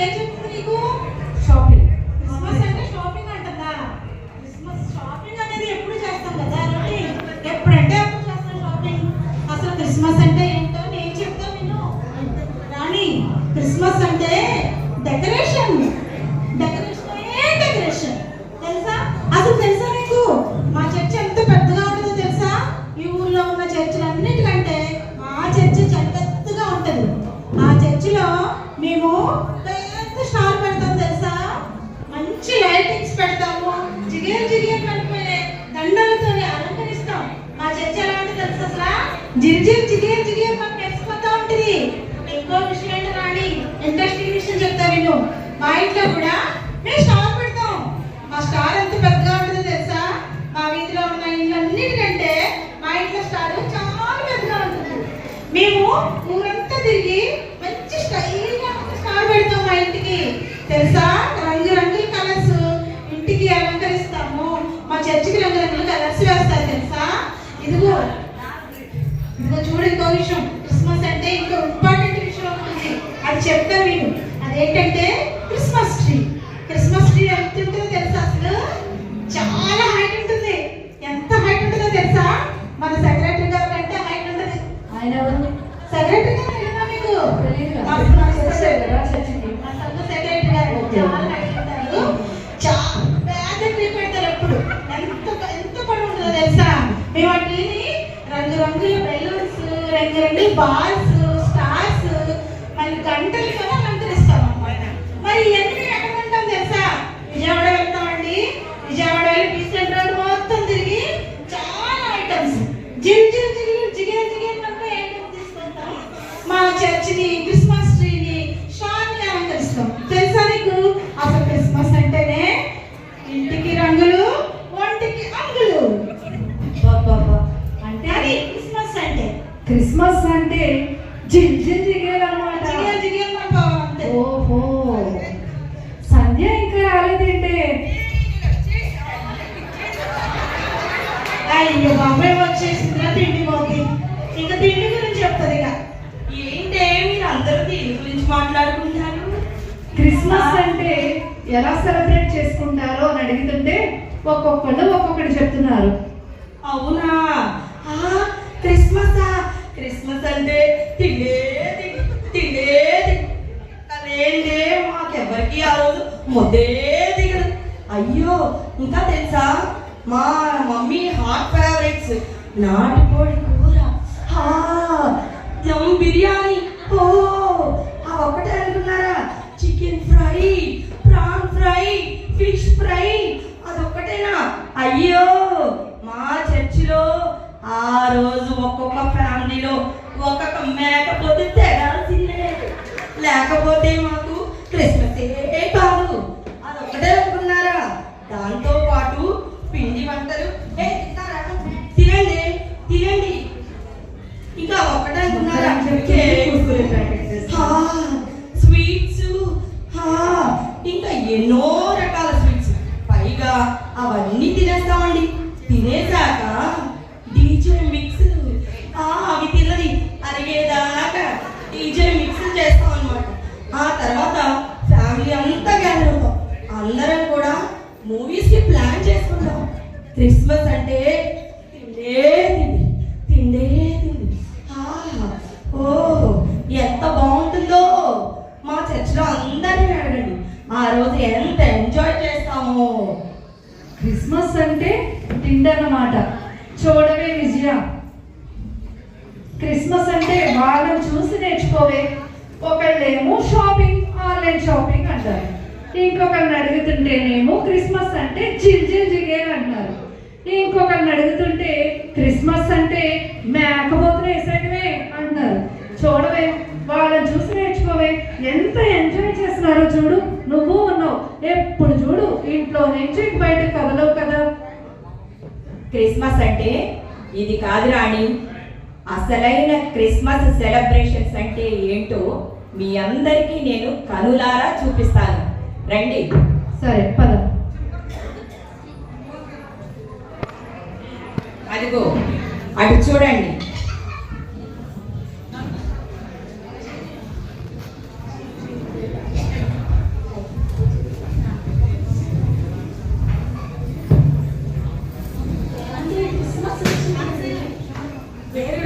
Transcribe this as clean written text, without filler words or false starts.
ఏం చెప్తుంది నీకు? షాపింగ్. క్రిస్మస్ అంటే షాపింగ్ అంటుందా? క్రిస్మస్ షాపింగ్ అనేది ఎప్పుడు చేస్తాం కదా, ఎప్పుడంటే అప్పుడు చేస్తాం షాపింగ్. అసలు క్రిస్మస్ అంటే ఏంటో నేను చెప్తాను విను రాణి. క్రిస్మస్ అంటే డెకరేషన్. డెకరేషన్ తెలుసా? అసలు తెలుసా నీకు మా చర్చ్ ఎంత పెద్దగా ఉంటుందో తెలుసా? ఈ ఊర్లో ఉన్న చర్చిలన్నిటికంటే మా చర్చి చాలా పెద్దగా ఉంటుంది. ఆ చర్చిలో మేము పెద్ద స్టార్ పెడతాం తెలుసా? మంచి లైటింగ్స్ పెడతాము, జిగేలు జిగేలు పడిపోయే దండలతో అలంకరిస్తాం. మా చర్చ్ ఎలా ఉంటుంది తెలుసా? అసలు జిగేలు జిగేలు మాకు తెలిసిపోతా ఉంటుంది. ఇంకో విషయం ఏంటో రాణి, ఇంట్రెస్టింగ్ విషయం చెప్తా విను. మా ఇంట్లో కూడా మేము స్టార్ పెడతాం. మా స్టార్ ఎంత పెద్దగా ఉంటుందో తెలుసా? మా వీధిలో ఉన్న ఇళ్ళన్నిటికంటే మా ఇంట్లో స్టార్ చాలా పెద్దగా ఉంటుంది. మేము ఊరంతా తిరిగి మంచి స్టైల్గా స్టార్ పెడతాం మా ఇంటికి తెలుసా? రంగురంగుల కలర్స్ ఇంటికి అలంకరిస్తాము. మా చర్చికి రంగురంగుల కలర్స్ వేస్తారు తెలుసా? ఇదిగో చూడు ఇంకో విషయం. క్రిస్మస్ అంటే ఇంకో ఇంపార్టెంట్ విషయం ఉంటుంది, అది చెప్తాను నేను. అదేంటంటే క్రిస్మస్ ట్రీ. క్రిస్మస్ ట్రీ ఎంత ఉంటుందో తెలుసా? అసలు చాలా హైట్ ఉంటుంది. ఎంత హైట్ ఉంటుందో తెలుసా? మన సెక్రటరీ గారు కంటే హైట్ ఉంటుంది. ఆయన ఎవరు? సెక్రటరీ గారు తెలియదా మీకు? సెక్రటరీ గారు చాలా హైట్ ఉంటారు. చాలా పెద్ద ట్రీ పెడతారు ఎప్పుడు. ఎంత పొడవు ఉంటుందో తెలుసా? మేము ఆ ట్రీని రంగురంగుల బెలూన్స్, రంగురంగుల బాల్స్, స్టార్స్, మళ్ళీ గంటలు కూడా అలంకరిస్తాం అన్నమాట. మరి ఇవన్నీ ఎక్కడ ఉంటాం తెలుసా? విజయవాడ వెళ్తామండి. విజయవాడ వెళ్ళి పీస్ సెంటర్ మొత్తం తిరిగి చాలా ఐటమ్స్ జిగేలు కనుక ఐటమ్స్ తీసుకుంటాం. మా చర్చిని, క్రిస్మస్ ట్రీని, షాప్ని అలంకరిస్తాం తెలుసా నీకు? అసలు క్రిస్మస్ అంటేనే ఇంటికి రంగులు, ఒంటికి అంగులు. అంటే అది క్రిస్మస్ అంటే. క్రిస్మస్ అంటే జిగేలు అన్నమాట. జిగేలు అంతే. ఓహో, సంధ్య ఇంకా రాలేదంటే. అయ్యో బాబాయ్ వచ్చేసిందిరా తిండి పోతే. ఇంకా తిండి గురించి చెప్తుంది. ఇక ఏంటే మీరు అందరూ దీని గురించి మాట్లాడుకుంటారు? క్రిస్మస్ అంటే ఎలా సెలబ్రేట్ చేసుకుంటారో అని అడుగుతుంటే ఒక్కొక్కళ్ళు ఒక్కొక్కటి చెప్తున్నారు. అవునా? క్రిస్మస్ క్రిస్మస్ అంటే తిండే తిండే అదేంటే మాకెవరికి ఆ రోజు ముద్దే దిగదు. అయ్యో ఇంకా తెలుసా, మా మమ్మీ హాట్ ఫేవరెట్స్ నాటుకోడి కూర, దమ్ బిర్యానీ. ఓ ఒక్కటే అనుకున్నారా? Chicken fry, prawn fry, fish fry, అదొక్కటేనా? అయ్యో మా చర్చిలో ఆ రోజు ఒక్కొక్క ఫ్యామిలీలో ఒక్కొక్క మేకపోతే తెగాల్సిందే. లేకపోతే మాకు క్రిస్మస్ కాదు. అదొక్కటే అనుకున్నారా? దాంతో పాటు పిండి వంటలు తినండి తినండి. ఇంకా ఒక్కటే అనుకున్నారా? స్వీట్స్, ఇంకా ఎన్నో రకాల స్వీట్స్. పైగా అవన్నీ తినేస్తామండి. తినేసాక డీజే మిక్స్, అవి తిన్నది అరిగేదాకా డీజే మిక్స్ చేస్తాం అన్నమాట. ఆ తర్వాత ఫ్యామిలీ అంతా గ్యాదర్ అవుతాం. అందరం కూడా మూవీస్కి ప్లాన్ చేసుకుంటాం. క్రిస్మస్ అంటే తిండే తిండి తిండే తిండి. ఓ ఎంత బాగుంటుందో. మా చర్చిలో అందరినీ అడగండి, ఆ రోజు ఎంత ఎంజాయ్ చేస్తామో. క్రిస్మస్ అంటే తిండి అన్నమాట. చూడవే విజయ, క్రిస్మస్ అంటే వాళ్ళని చూసి నేర్చుకోవే. ఒకళ్ళేమో షాపింగ్, ఆన్లైన్ షాపింగ్ అంటారు. ఇంకొకరిని అడుగుతుంటేనేమో క్రిస్మస్ అంటే జిగేలు అంటారు. ఇంకొకరిని అడుగుతుంటే క్రిస్మస్ అంటే మేకపోతులు వేసేటమే అంటున్నారు. చూడవే, వాళ్ళని చూసి నేర్చుకోవే. ఎంత ఎంజాయ్ చేస్తున్నారో చూడు. నువ్వు ఉన్నావు, ఎప్పుడు చూడు ఇంట్లో నుంచి బయటకు కదలవు కదా. క్రిస్మస్ అంటే ఇది కాదు రాణి. అసలైన క్రిస్మస్ సెలబ్రేషన్స్ అంటే ఏంటో మీ అందరికీ నేను కనులారా చూపిస్తాను. రండి. సరే పద. అదిగో అటు చూడండి. వేరే